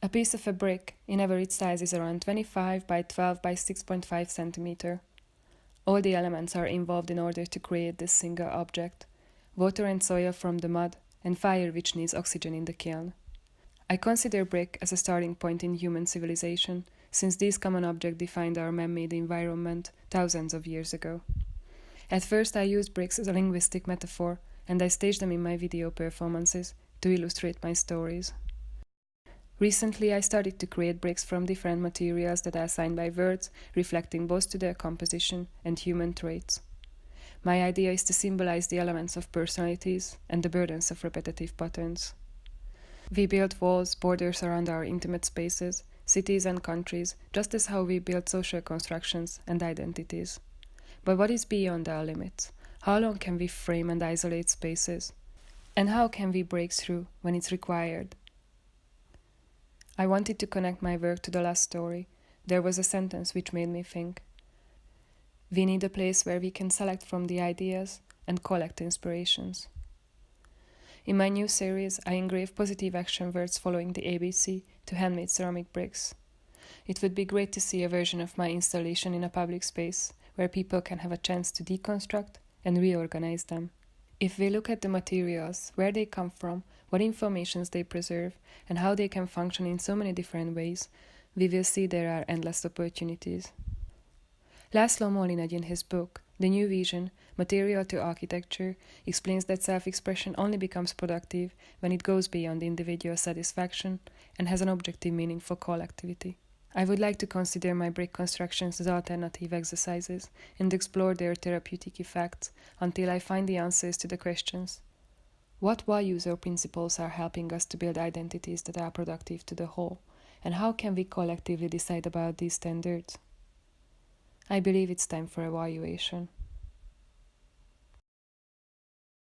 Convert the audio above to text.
A piece of a brick, in average size, is around 25 by 12 by 6.5 centimeter. All the elements are involved in order to create this single object: water and soil from the mud, and fire which needs oxygen in the kiln. I consider brick as a starting point in human civilization, since these common objects defined our man-made environment thousands of years ago. At first I used bricks as a linguistic metaphor, and I staged them in my video performances to illustrate my stories. Recently I started to create bricks from different materials that are assigned by words, reflecting both to their composition and human traits. My idea is to symbolize the elements of personalities and the burdens of repetitive patterns. We build walls, borders around our intimate spaces, cities and countries, just as how we build social constructions and identities. But what is beyond our limits? How long can we frame and isolate spaces? And how can we break through when it's required? I wanted to connect my work to the last story. There was a sentence which made me think. We need a place where we can select from the ideas and collect inspirations. In my new series, I engrave positive action words following the ABC to handmade ceramic bricks. It would be great to see a version of my installation in a public space where people can have a chance to deconstruct and reorganize them. If we look at the materials, where they come from, what informations they preserve, and how they can function in so many different ways, we will see there are endless opportunities. Laszlo Molinegy, in his book, The New Vision, Material to Architecture, explains that self-expression only becomes productive when it goes beyond individual satisfaction and has an objective meaning for collectivity. I would like to consider my brick constructions as alternative exercises and explore their therapeutic effects until I find the answers to the questions: what values or principles are helping us to build identities that are productive to the whole, and how can we collectively decide about these standards? I believe it's time for evaluation.